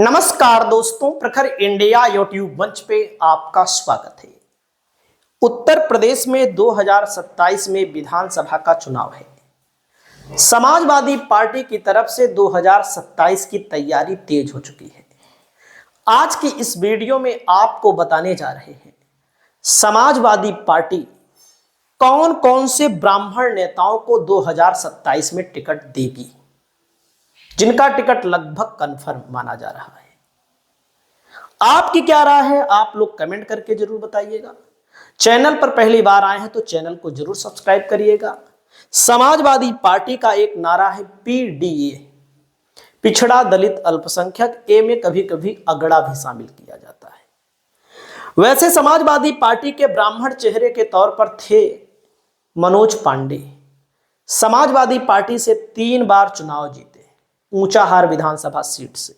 नमस्कार दोस्तों, प्रखर इंडिया यूट्यूब मंच पे आपका स्वागत है। उत्तर प्रदेश में 2027 में विधानसभा का चुनाव है। समाजवादी पार्टी की तरफ से 2027 की तैयारी तेज हो चुकी है। आज की इस वीडियो में आपको बताने जा रहे हैं समाजवादी पार्टी कौन कौन से ब्राह्मण नेताओं को 2027 में टिकट देगी, जिनका टिकट लगभग कंफर्म माना जा रहा है। आपकी क्या राय है, आप लोग कमेंट करके जरूर बताइएगा। चैनल पर पहली बार आए हैं तो चैनल को जरूर सब्सक्राइब करिएगा। समाजवादी पार्टी का एक नारा है पीडीए, पिछड़ा दलित अल्पसंख्यक। ए में कभी कभी अगड़ा भी शामिल किया जाता है। वैसे समाजवादी पार्टी के ब्राह्मण चेहरे के तौर पर थे मनोज पांडे। समाजवादी पार्टी से 3 बार चुनाव जीते, ऊंचाहार विधानसभा सीट से।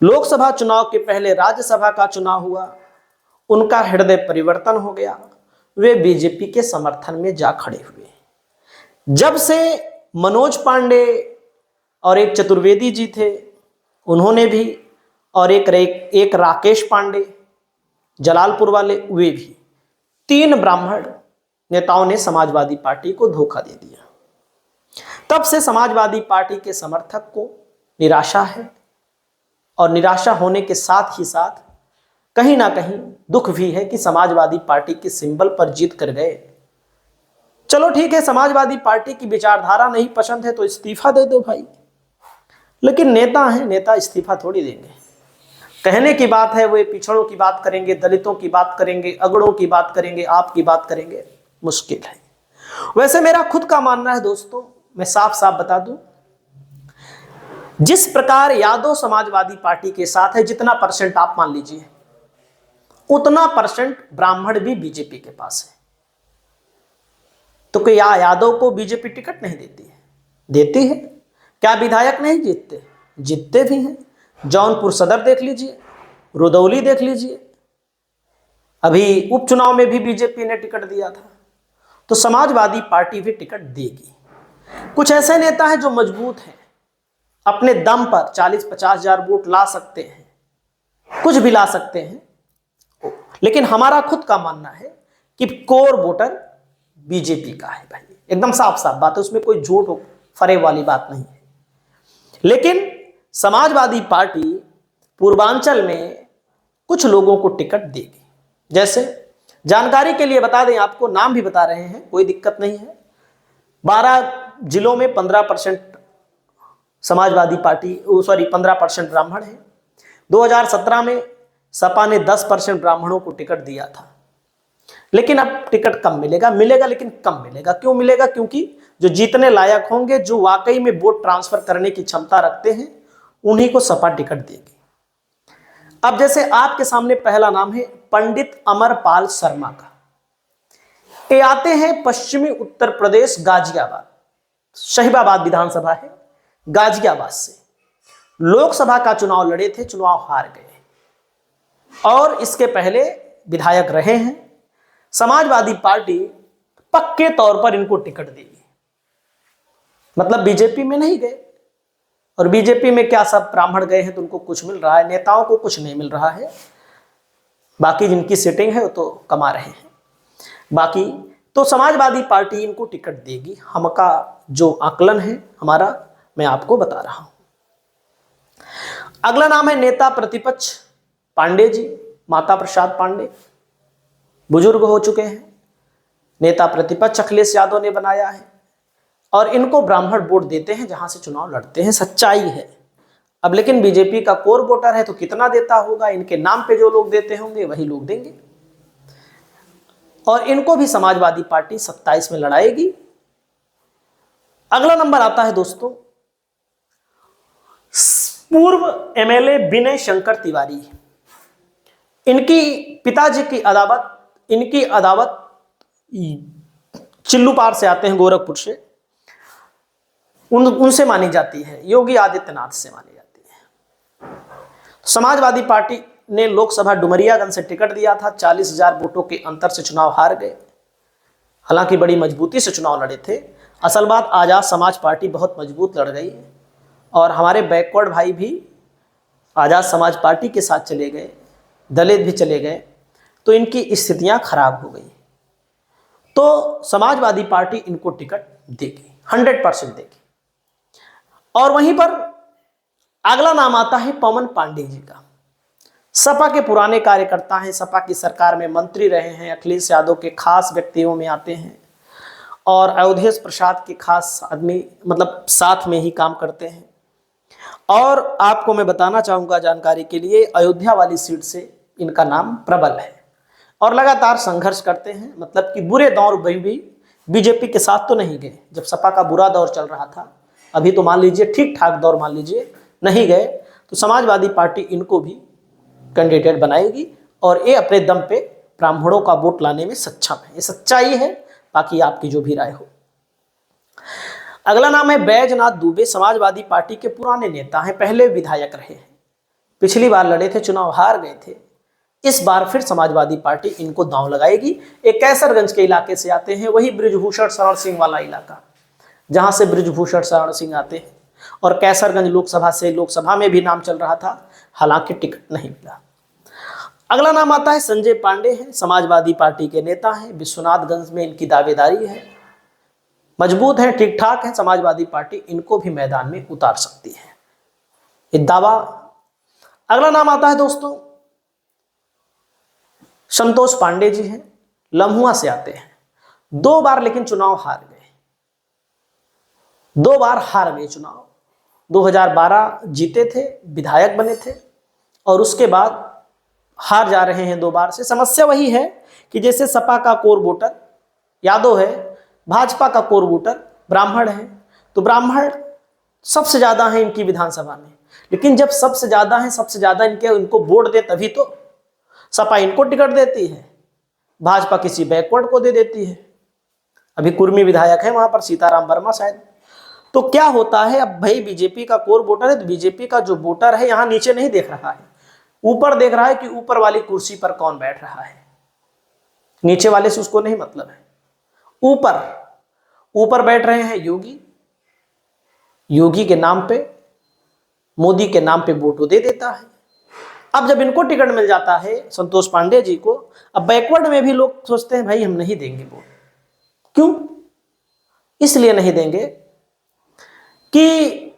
लोकसभा चुनाव के पहले राज्यसभा का चुनाव हुआ, उनका हृदय परिवर्तन हो गया, वे बीजेपी के समर्थन में जा खड़े हुए। जब से मनोज पांडे और एक चतुर्वेदी जी थे, उन्होंने भी, और एक राकेश पांडे जलालपुर वाले, वे भी, 3 ब्राह्मण नेताओं ने समाजवादी पार्टी को धोखा दे दिया। तब से समाजवादी पार्टी के समर्थक को निराशा है, और निराशा होने के साथ ही साथ कहीं ना कहीं दुख भी है कि समाजवादी पार्टी के सिंबल पर जीत कर गए। चलो ठीक है, समाजवादी पार्टी की विचारधारा नहीं पसंद है तो इस्तीफा दे दो भाई, लेकिन नेता हैं, नेता इस्तीफा थोड़ी देंगे। कहने की बात है, वे पिछड़ों की बात करेंगे, दलितों की बात करेंगे, अगड़ों की बात करेंगे, आपकी बात करेंगे, मुश्किल है। वैसे मेरा खुद का मानना है दोस्तों, मैं साफ साफ बता दूं, जिस प्रकार यादव समाजवादी पार्टी के साथ है, जितना परसेंट आप मान लीजिए, उतना परसेंट ब्राह्मण भी बीजेपी के पास है। तो क्या यादव को बीजेपी टिकट नहीं देती है? देती है। क्या विधायक नहीं जीतते? जीतते भी हैं। जौनपुर सदर देख लीजिए, रुदौली देख लीजिए, अभी उपचुनाव में भी बीजेपी ने टिकट दिया था। तो समाजवादी पार्टी भी टिकट देगी। कुछ ऐसे नेता हैं जो मजबूत हैं, अपने दम पर 40-50 हजार वोट ला सकते हैं, कुछ भी ला सकते हैं। लेकिन हमारा खुद का मानना है कि कोर वोटर बीजेपी का है भाई, एकदम साफ साफ बात है, उसमें कोई झूठ फरे वाली बात नहीं है। लेकिन समाजवादी पार्टी पूर्वांचल में कुछ लोगों को टिकट देगी। जैसे जानकारी के लिए बता दें, आपको नाम भी बता रहे हैं, कोई दिक्कत नहीं है। 12 जिलों में 15% समाजवादी पार्टी 15% ब्राह्मण है। 2017 में सपा ने 10% ब्राह्मणों को टिकट दिया था, लेकिन अब टिकट कम मिलेगा, लेकिन कम मिलेगा। क्यों मिलेगा? क्योंकि जो जीतने लायक होंगे, जो वाकई में वोट ट्रांसफर करने की क्षमता रखते हैं, उन्हीं को सपा टिकट देगी। अब जैसे आपके सामने पहला नाम है पंडित अमरपाल शर्मा का। ये आते हैं पश्चिमी उत्तर प्रदेश, गाजियाबाद, शहीबाबाद विधानसभा है, गाजियाबाद से। लोकसभा का चुनाव लड़े थे, चुनाव हार गए, और इसके पहले विधायक रहे हैं। समाजवादी पार्टी पक्के तौर पर इनको टिकट देगी, मतलब बीजेपी में नहीं गए। और बीजेपी में क्या सब ब्राह्मण गए हैं तो उनको कुछ मिल रहा है, नेताओं को कुछ नहीं मिल रहा है। बाकी जिनकी सीटिंग है वो तो कमा रहे हैं। बाकी तो समाजवादी पार्टी इनको टिकट देगी। हमका जो आकलन है हमारा, मैं आपको बता रहा हूं। अगला नाम है नेता प्रतिपक्ष पांडे जी, माता प्रसाद पांडे, बुजुर्ग हो चुके हैं। नेता प्रतिपक्ष अखिलेश यादव ने बनाया है, और इनको ब्राह्मण वोट देते हैं जहां से चुनाव लड़ते हैं, सच्चाई है। अब लेकिन बीजेपी का कोर वोटर है तो कितना देता होगा, इनके नाम पे जो लोग देते होंगे वही लोग देंगे। और इनको भी समाजवादी पार्टी 27 में लड़ाएगी। अगला नंबर आता है दोस्तों पूर्व एमएलए विनय शंकर तिवारी। इनकी पिताजी की अदावत, इनकी अदावत चिल्लूपार से आते हैं, गोरखपुर से। उनसे मानी जाती है, योगी आदित्यनाथ से मानी जाती है। समाजवादी पार्टी ने लोकसभा डुमरियागंज से टिकट दिया था, 40,000 वोटों के अंतर से चुनाव हार गए। हालांकि बड़ी मजबूती से चुनाव लड़े थे। असल बात, आजाद समाज पार्टी बहुत मजबूत लड़ गई, और हमारे बैकवर्ड भाई भी आज़ाद समाज पार्टी के साथ चले गए, दलित भी चले गए, तो इनकी स्थितियां खराब हो गई। तो समाजवादी पार्टी इनको टिकट देगी, 100% देगी। और वहीं पर अगला नाम आता है पवन पांडे जी का। सपा के पुराने कार्यकर्ता हैं, सपा की सरकार में मंत्री रहे हैं, अखिलेश यादव के खास व्यक्तियों में आते हैं और अवधेश प्रसाद के खास आदमी, मतलब साथ में ही काम करते हैं। और आपको मैं बताना चाहूँगा जानकारी के लिए, अयोध्या वाली सीट से इनका नाम प्रबल है और लगातार संघर्ष करते हैं। मतलब कि बुरे दौर में भी बीजेपी के साथ तो नहीं गए, जब सपा का बुरा दौर चल रहा था, अभी तो मान लीजिए ठीक ठाक दौर मान लीजिए नहीं गए, तो समाजवादी पार्टी इनको भी कैंडिडेट बनाएगी और ये अपने दम पे ब्राह्मणों का वोट लाने में सक्षम है। ये सच्चाई है, बाकी आपकी जो भी राय हो। अगला नाम है बैजनाथ दुबे। समाजवादी पार्टी के पुराने नेता हैं, पहले विधायक रहे हैं, पिछली बार लड़े थे, चुनाव हार गए थे। इस बार फिर समाजवादी पार्टी इनको दांव लगाएगी। एक कैसरगंज के इलाके से आते हैं, वही बृजभूषण शरण सिंह वाला इलाका जहां से बृजभूषण शरण सिंह आते हैं। और कैसरगंज लोकसभा से लोकसभा में भी नाम चल रहा था, हालांकि टिकट नहीं मिला। अगला नाम आता है संजय पांडे हैं, समाजवादी पार्टी के नेता हैं, विश्वनाथगंज में इनकी दावेदारी है, मजबूत है, ठीक ठाक है। समाजवादी पार्टी इनको भी मैदान में उतार सकती है, ये दावा। अगला नाम आता है दोस्तों संतोष पांडे जी हैं, लम्हुआ से आते हैं। 2 बार लेकिन चुनाव हार गए, 2 बार हार गए चुनाव। 2012 जीते थे, विधायक बने थे, और उसके बाद हार जा रहे हैं 2 बार से। समस्या वही है कि जैसे सपा का कोर वोटर यादव है, भाजपा का कोर वोटर ब्राह्मण है, तो ब्राह्मण सबसे ज्यादा है इनकी विधानसभा में। लेकिन जब सबसे ज्यादा है, सबसे ज्यादा इनको वोट दे तभी तो सपा इनको टिकट देती है, भाजपा किसी बैकवर्ड को दे देती है। अभी कुर्मी विधायक है वहां पर, सीताराम वर्मा शायद। तो क्या होता है, अब भाई बीजेपी का कोर वोटर है, तो बीजेपी का जो वोटर है यहां नीचे नहीं देख रहा है, ऊपर देख रहा है कि ऊपर वाली कुर्सी पर कौन बैठ रहा है। नीचे वाले से उसको नहीं मतलब है। ऊपर बैठ रहे हैं योगी, योगी के नाम पे, मोदी के नाम पे वोट दे देता है। अब जब इनको टिकट मिल जाता है संतोष पांडे जी को, अब बैकवर्ड में भी लोग सोचते हैं भाई हम नहीं देंगे वोट। क्यों? इसलिए नहीं देंगे कि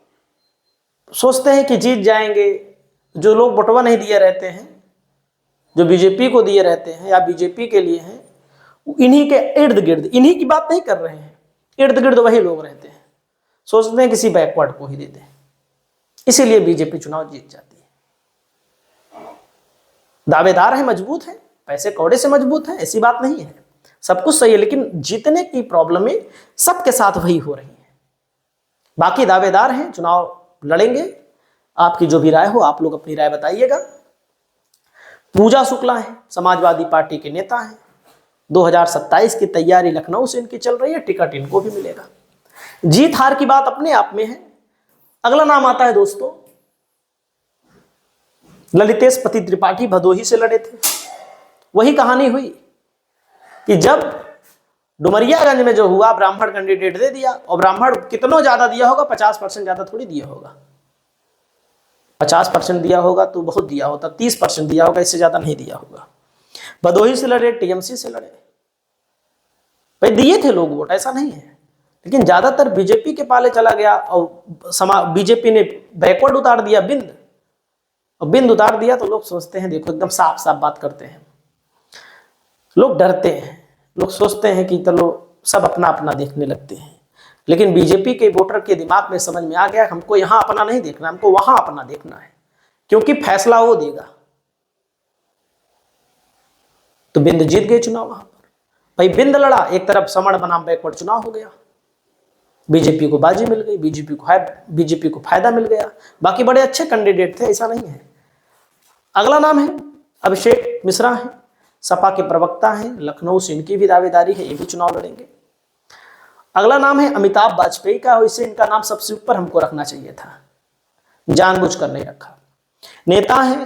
सोचते हैं कि जीत जाएंगे। जो लोग बटवा नहीं दिए रहते हैं, जो बीजेपी को दिए रहते हैं या बीजेपी के लिए हैं, इन्हीं के इर्द गिर्द, इन्हीं की बात नहीं कर रहे हैं, इर्द गिर्द वही लोग रहते हैं, सोचते हैं किसी बैकवर्ड को ही दे दें, इसीलिए बीजेपी चुनाव जीत जाती है। दावेदार है, मजबूत है, पैसे कौड़े से मजबूत है, ऐसी बात नहीं है, सब कुछ सही है, लेकिन जीतने की प्रॉब्लम में सबके साथ वही हो रही है। बाकी दावेदार हैं, चुनाव लड़ेंगे। आपकी जो भी राय हो, आप लोग अपनी राय बताइएगा। पूजा शुक्ला है, समाजवादी पार्टी के नेता हैं, 2027 की तैयारी लखनऊ से इनकी चल रही है, टिकट इनको भी मिलेगा। जीत हार की बात अपने आप में है। अगला नाम आता है दोस्तों ललितेश पति त्रिपाठी, भदोही से लड़े थे। वही कहानी हुई कि जब डुमरियागंज में जो हुआ, ब्राह्मण कैंडिडेट दे दिया, और ब्राह्मण कितना ज्यादा दिया होगा, 50% ज्यादा थोड़ी दिया होगा, 50% दिया होगा तो बहुत दिया होता, 30% दिया होगा, इससे ज्यादा नहीं दिया होगा। भदोही से लड़े, टीएमसी से लड़े, भाई दिए थे लोग वोट, ऐसा नहीं है, लेकिन ज्यादातर बीजेपी के पाले चला गया और बीजेपी ने बैकवर्ड उतार दिया, बिंद, और बिंद उतार दिया तो लोग सोचते हैं, देखो एकदम साफ साफ बात करते हैं, लोग डरते हैं, लोग सोचते हैं कि चलो सब अपना अपना देखने लगते हैं। लेकिन बीजेपी के वोटर के दिमाग में समझ में आ गया, हमको यहां अपना नहीं देखना, हमको वहां अपना देखना है, क्योंकि फैसला वो देगा। तो बिंद जीत गए चुनाव वहां पर, भाई बिंद लड़ा, एक तरफ समण बनाम बैकवर्ड चुनाव हो गया, बीजेपी को बाजी मिल गई, बीजेपी को फायदा मिल गया। बाकी बड़े अच्छे कैंडिडेट थे, ऐसा नहीं है। अगला नाम है अभिषेक मिश्रा है, सपा के प्रवक्ता हैं, लखनऊ से इनकी भी दावेदारी है, ये भी चुनाव लड़ेंगे। अगला नाम है अमिताभ वाजपेयी का, वैसे इनका नाम सबसे ऊपर हमको रखना चाहिए था, जानबूझकर नहीं रखा। नेता है,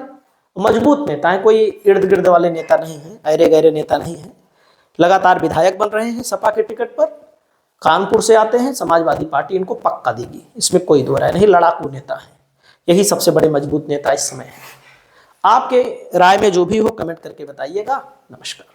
मजबूत नेता है, कोई इर्द गिर्द वाले नेता नहीं है, ऐरे गहरे नेता नहीं है, लगातार विधायक बन रहे हैं सपा के टिकट पर, कानपुर से आते हैं, समाजवादी पार्टी इनको पक्का देगी, इसमें कोई दो राय नहीं, लड़ाकू नेता है, यही सबसे बड़े मजबूत नेता इस समय है। आपके राय में जो भी हो कमेंट करके बताइएगा। नमस्कार।